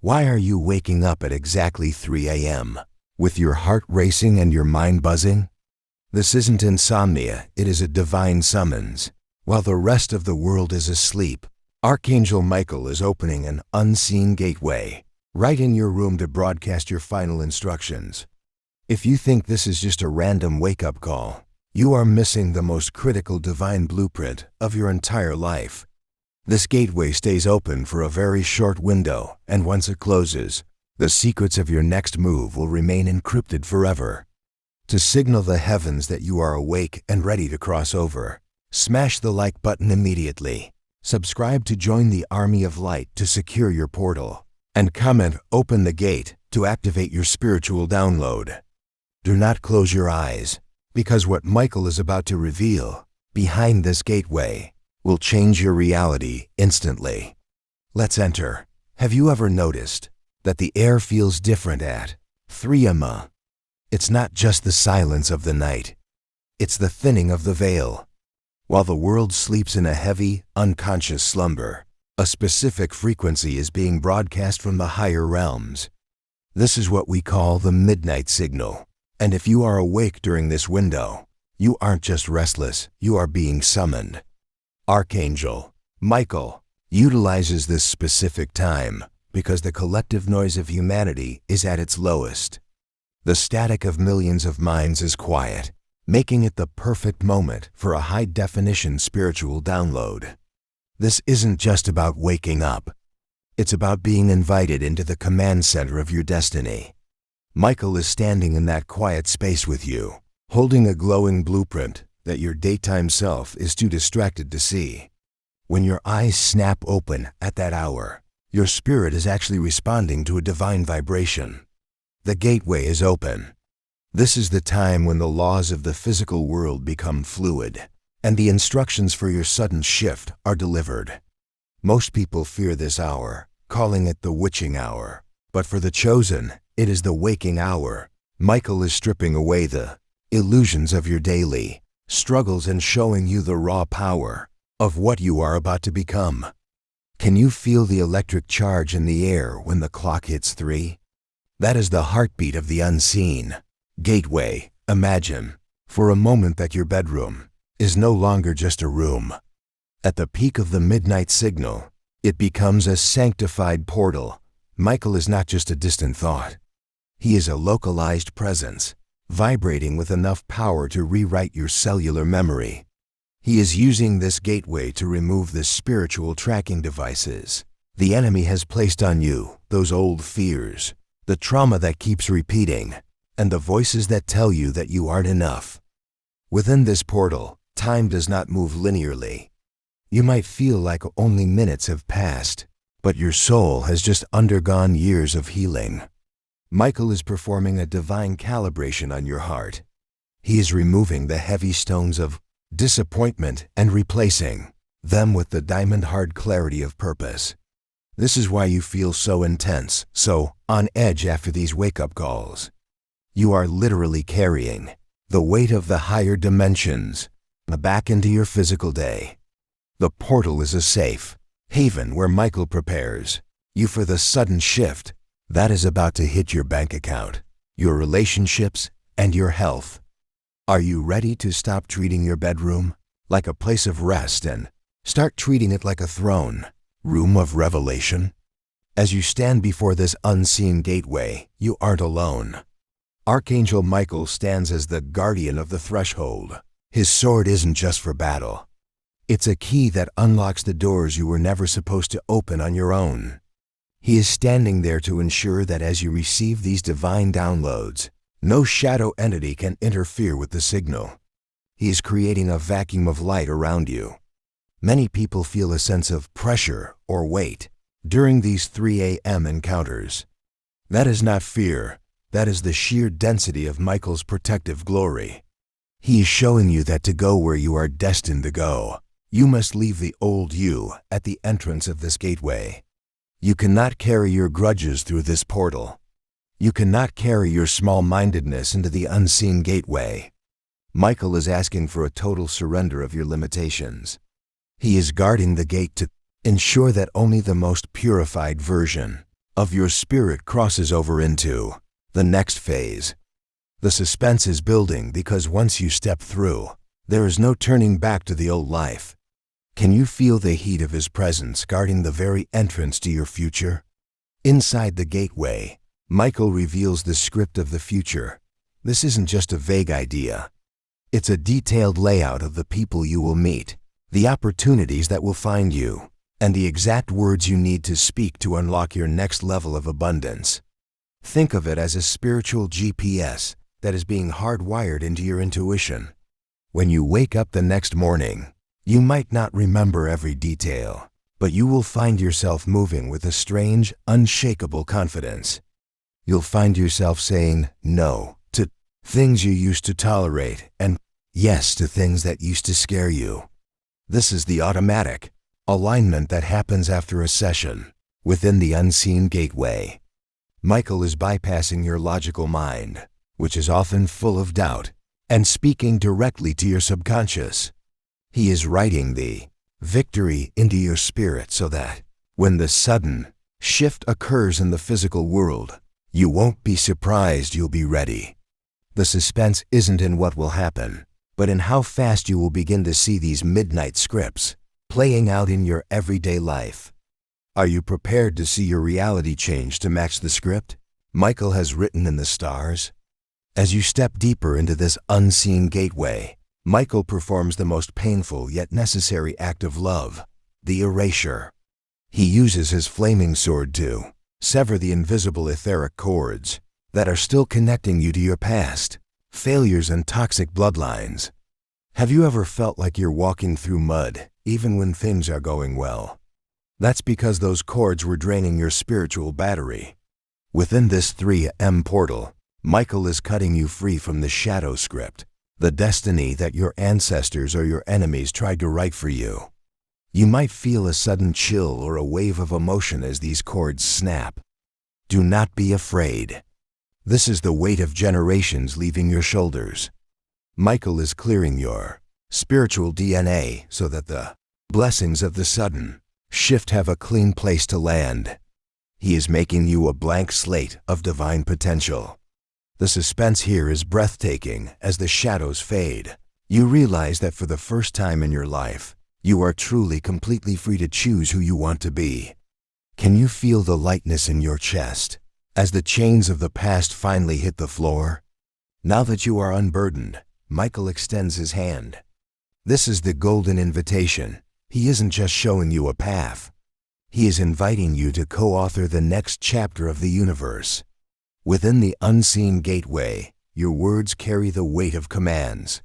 Why are you waking up at exactly 3 a.m., with your heart racing and your mind buzzing? This isn't insomnia, it is a divine summons. While the rest of the world is asleep, Archangel Michael is opening an unseen gateway right in your room to broadcast your final instructions. If you think this is just a random wake-up call, you are missing the most critical divine blueprint of your entire life. This gateway stays open for a very short window, and once it closes, the secrets of your next move will remain encrypted forever. To signal the heavens that you are awake and ready to cross over, smash the like button immediately. Subscribe to join the army of light to secure your portal, and comment "Open the gate" to activate your spiritual download. Do not close your eyes, because what Michael is about to reveal behind this gateway will change your reality instantly. Let's enter. Have you ever noticed that the air feels different at 3 a.m.? It's not just the silence of the night. It's the thinning of the veil. While the world sleeps in a heavy, unconscious slumber, a specific frequency is being broadcast from the higher realms. This is what we call the midnight signal. And if you are awake during this window, you aren't just restless, you are being summoned. Archangel Michael utilizes this specific time because the collective noise of humanity is at its lowest. The static of millions of minds is quiet, making it the perfect moment for a high-definition spiritual download. This isn't just about waking up. It's about being invited into the command center of your destiny. Michael is standing in that quiet space with you, holding a glowing blueprint that your daytime self is too distracted to see. When your eyes snap open at that hour, your spirit is actually responding to a divine vibration. The gateway is open. This is the time when the laws of the physical world become fluid, and the instructions for your sudden shift are delivered. Most people fear this hour, calling it the witching hour, but for the chosen, it is the waking hour. Michael is stripping away the illusions of your daily struggles and showing you the raw power of what you are about to become. Can you feel the electric charge in the air when the clock hits 3? That is the heartbeat of the unseen gateway. Imagine for a moment that your bedroom is no longer just a room. At the peak of the midnight signal, it becomes a sanctified portal. Michael is not just a distant thought. He is a localized presence, vibrating with enough power to rewrite your cellular memory. He is using this gateway to remove the spiritual tracking devices the enemy has placed on you, those old fears, the trauma that keeps repeating, and the voices that tell you that you aren't enough. Within this portal, time does not move linearly. You might feel like only minutes have passed, but your soul has just undergone years of healing. Michael is performing a divine calibration on your heart. He is removing the heavy stones of disappointment and replacing them with the diamond-hard clarity of purpose. This is why you feel so intense, so on edge after these wake-up calls. You are literally carrying the weight of the higher dimensions back into your physical day. The portal is a safe haven where Michael prepares you for the sudden shift that is about to hit your bank account, your relationships, and your health. Are you ready to stop treating your bedroom like a place of rest and start treating it like a throne room of revelation? As you stand before this unseen gateway, you aren't alone. Archangel Michael stands as the guardian of the threshold. His sword isn't just for battle. It's a key that unlocks the doors you were never supposed to open on your own. He is standing there to ensure that as you receive these divine downloads, no shadow entity can interfere with the signal. He is creating a vacuum of light around you. Many people feel a sense of pressure or weight during these 3 a.m. encounters. That is not fear. That is the sheer density of Michael's protective glory. He is showing you that to go where you are destined to go, you must leave the old you at the entrance of this gateway. You cannot carry your grudges through this portal. You cannot carry your small-mindedness into the unseen gateway. Michael is asking for a total surrender of your limitations. He is guarding the gate to ensure that only the most purified version of your spirit crosses over into the next phase. The suspense is building because once you step through, there is no turning back to the old life. Can you feel the heat of his presence guarding the very entrance to your future? Inside the gateway, Michael reveals the script of the future. This isn't just a vague idea. It's a detailed layout of the people you will meet, the opportunities that will find you, and the exact words you need to speak to unlock your next level of abundance. Think of it as a spiritual GPS that is being hardwired into your intuition. When you wake up the next morning, you might not remember every detail, but you will find yourself moving with a strange, unshakable confidence. You'll find yourself saying no to things you used to tolerate and yes to things that used to scare you. This is the automatic alignment that happens after a session within the unseen gateway. Michael is bypassing your logical mind, which is often full of doubt, and speaking directly to your subconscious. He is writing the victory into your spirit so that when the sudden shift occurs in the physical world, you won't be surprised, you'll be ready. The suspense isn't in what will happen, but in how fast you will begin to see these midnight scripts playing out in your everyday life. Are you prepared to see your reality change to match the script Michael has written in the stars? As you step deeper into this unseen gateway, Michael performs the most painful yet necessary act of love, the erasure. He uses his flaming sword to sever the invisible etheric cords that are still connecting you to your past, failures, and toxic bloodlines. Have you ever felt like you're walking through mud, even when things are going well? That's because those cords were draining your spiritual battery. Within this 3M portal, Michael is cutting you free from the shadow script, the destiny that your ancestors or your enemies tried to write for you. You might feel a sudden chill or a wave of emotion as these cords snap. Do not be afraid. This is the weight of generations leaving your shoulders. Michael is clearing your spiritual DNA so that the blessings of the sudden shift have a clean place to land. He is making you a blank slate of divine potential. The suspense here is breathtaking as the shadows fade. You realize that for the first time in your life, you are truly completely free to choose who you want to be. Can you feel the lightness in your chest as the chains of the past finally hit the floor? Now that you are unburdened, Michael extends his hand. This is the golden invitation. He isn't just showing you a path. He is inviting you to co-author the next chapter of the universe. Within the unseen gateway, your words carry the weight of commands.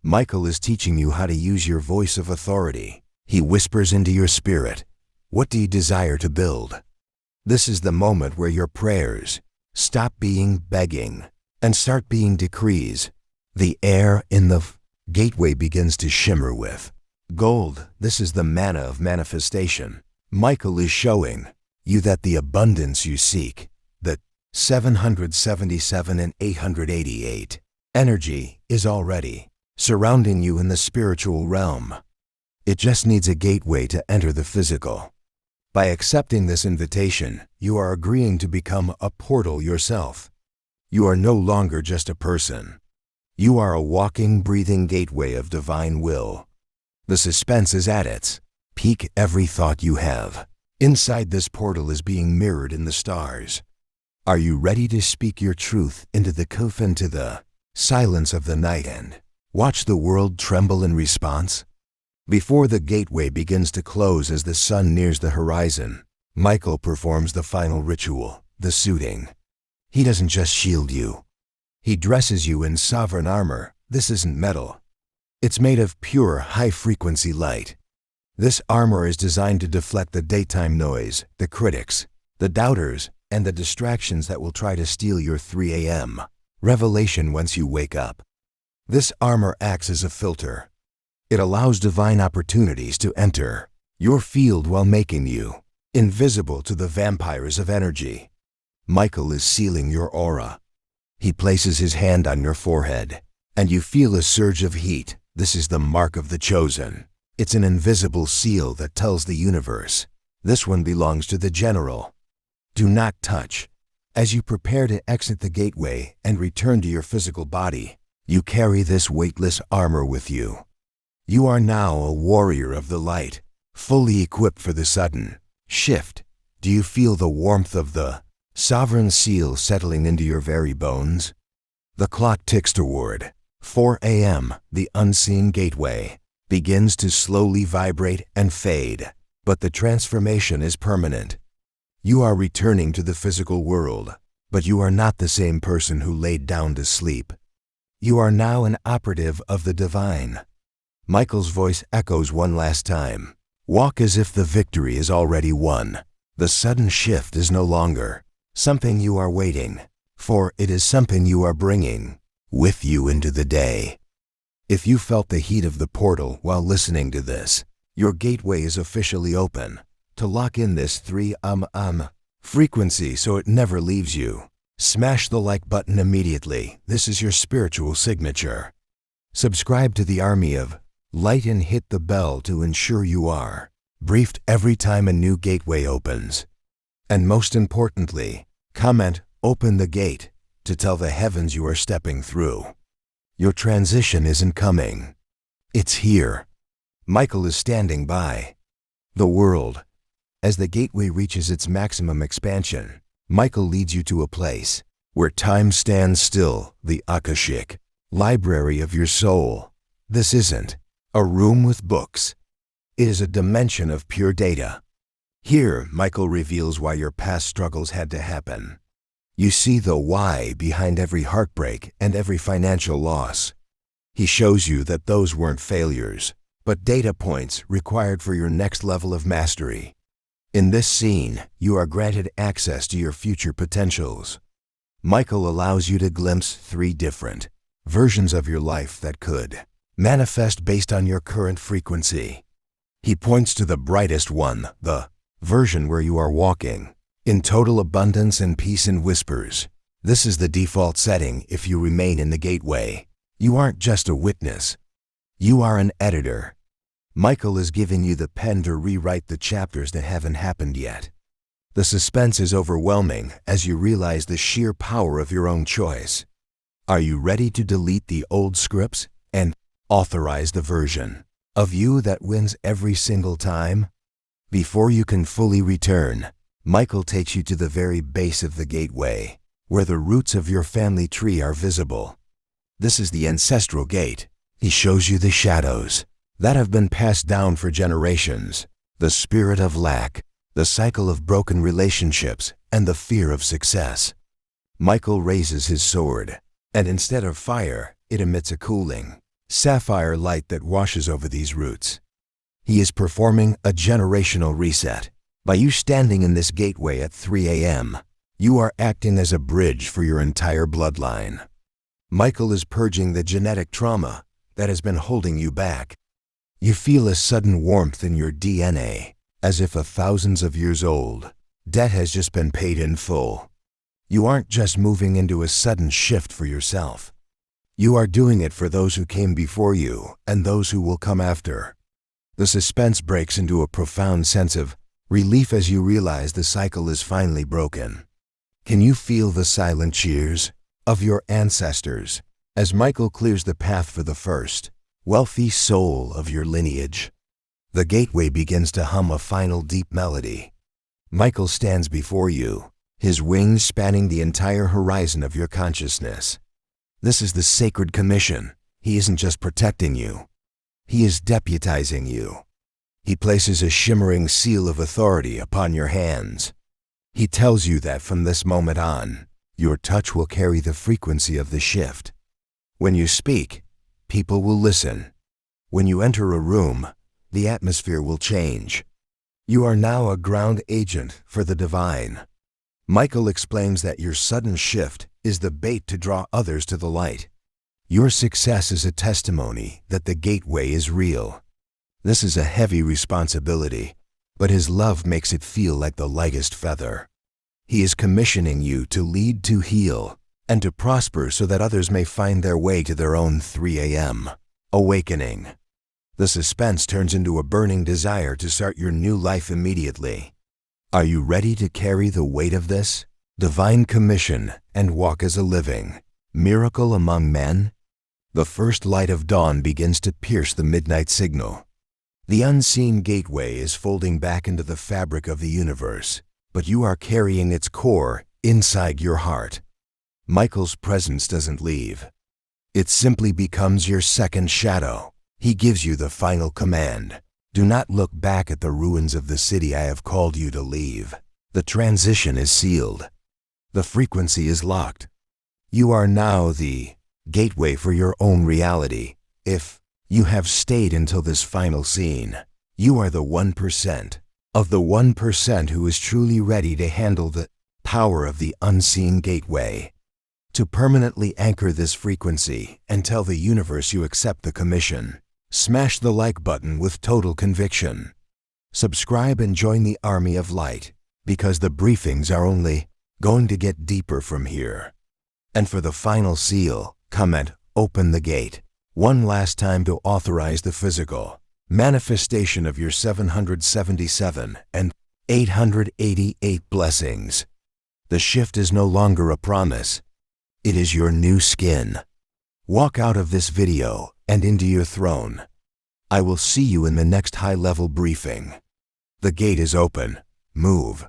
Michael is teaching you how to use your voice of authority. He whispers into your spirit, "What do you desire to build?" This is the moment where your prayers stop being begging and start being decrees. The air in the gateway begins to shimmer with gold. This is the manna of manifestation. Michael is showing you that the abundance you seek, the 777 and 888 energy, is already surrounding you in the spiritual realm. It just needs a gateway to enter the physical. By accepting this invitation, you are agreeing to become a portal yourself. You are no longer just a person. You are a walking, breathing gateway of divine will. The suspense is at its peak. Every thought you have inside this portal is being mirrored in the stars. Are you ready to speak your truth into the coffin, to the silence of the night, and watch the world tremble in response? Before the gateway begins to close as the sun nears the horizon, Michael performs the final ritual, the suiting. He doesn't just shield you. He dresses you in sovereign armor. This isn't metal. It's made of pure, high-frequency light. This armor is designed to deflect the daytime noise, the critics, the doubters, and the distractions that will try to steal your 3 a.m. revelation once you wake up. This armor acts as a filter. It allows divine opportunities to enter your field while making you invisible to the vampires of energy. Michael is sealing your aura. He places his hand on your forehead, and you feel a surge of heat. This is the mark of the chosen. It's an invisible seal that tells the universe, this one belongs to the general. Do not touch. As you prepare to exit the gateway and return to your physical body, you carry this weightless armor with you. You are now a warrior of the light, fully equipped for the sudden shift. Do you feel the warmth of the sovereign seal settling into your very bones? The clock ticks toward 4 a.m. The unseen gateway begins to slowly vibrate and fade, but the transformation is permanent. You are returning to the physical world, but you are not the same person who laid down to sleep. You are now an operative of the divine. Michael's voice echoes one last time. Walk as if the victory is already won. The sudden shift is no longer something you are waiting for, it is something you are bringing with you into the day. If you felt the heat of the portal while listening to this, your gateway is officially open. To lock in this 3 frequency so it never leaves you, smash the like button immediately. This is your spiritual signature. Subscribe to the army of light and hit the bell to ensure you are briefed every time a new gateway opens. And most importantly, comment, "Open the gate," to tell the heavens you are stepping through. Your transition isn't coming. It's here. Michael is standing by. The world. As the gateway reaches its maximum expansion, Michael leads you to a place where time stands still, the Akashic library of your soul. This isn't a room with books. It is a dimension of pure data. Here, Michael reveals why your past struggles had to happen. You see the why behind every heartbreak and every financial loss. He shows you that those weren't failures, but data points required for your next level of mastery. In this scene, you are granted access to your future potentials. Michael allows you to glimpse 3 different versions of your life that could manifest based on your current frequency. He points to the brightest one, the version where you are walking in total abundance and peace, and whispers, "This is the default setting if you remain in the gateway." You aren't just a witness. You are an editor. Michael is giving you the pen to rewrite the chapters that haven't happened yet. The suspense is overwhelming as you realize the sheer power of your own choice. Are you ready to delete the old scripts and authorize the version of you that wins every single time? Before you can fully return, Michael takes you to the very base of the gateway, where the roots of your family tree are visible. This is the ancestral gate. He shows you the shadows that have been passed down for generations, the spirit of lack, the cycle of broken relationships, and the fear of success. Michael raises his sword, and instead of fire, it emits a cooling, sapphire light that washes over these roots. He is performing a generational reset. By you standing in this gateway at 3 a.m., you are acting as a bridge for your entire bloodline. Michael is purging the genetic trauma that has been holding you back. You feel a sudden warmth in your DNA, as if thousands of years old debt has just been paid in full. You aren't just moving into a sudden shift for yourself. You are doing it for those who came before you and those who will come after. The suspense breaks into a profound sense of relief as you realize the cycle is finally broken. Can you feel the silent cheers of your ancestors as Michael clears the path for the first wealthy soul of your lineage? The gateway begins to hum a final deep melody. Michael stands before you, his wings spanning the entire horizon of your consciousness. This is the sacred commission. He isn't just protecting you. He is deputizing you. He places a shimmering seal of authority upon your hands. He tells you that from this moment on, your touch will carry the frequency of the shift. When you speak, people will listen. When you enter a room, the atmosphere will change. You are now a ground agent for the divine. Michael explains that your sudden shift is the bait to draw others to the light. Your success is a testimony that the gateway is real. This is a heavy responsibility, but his love makes it feel like the lightest feather. He is commissioning you to lead, to heal, and to prosper so that others may find their way to their own 3 a.m. awakening. The suspense turns into a burning desire to start your new life immediately. Are you ready to carry the weight of this divine commission and walk as a living miracle among men? The first light of dawn begins to pierce the midnight signal. The unseen gateway is folding back into the fabric of the universe, but you are carrying its core inside your heart. Michael's presence doesn't leave. It simply becomes your second shadow. He gives you the final command. Do not look back at the ruins of the city I have called you to leave. The transition is sealed. The frequency is locked. You are now the gateway for your own reality. If you have stayed until this final scene, you are the 1% of the 1% who is truly ready to handle the power of the unseen gateway. To permanently anchor this frequency and tell the universe you accept the commission, smash the like button with total conviction. Subscribe and join the army of light, because the briefings are only going to get deeper from here. And for the final seal, comment, open the gate, one last time to authorize the physical manifestation of your 777 and 888 blessings. The shift is no longer a promise. It is your new skin. Walk out of this video and into your throne. I will see you in the next high-level briefing. The gate is open. Move.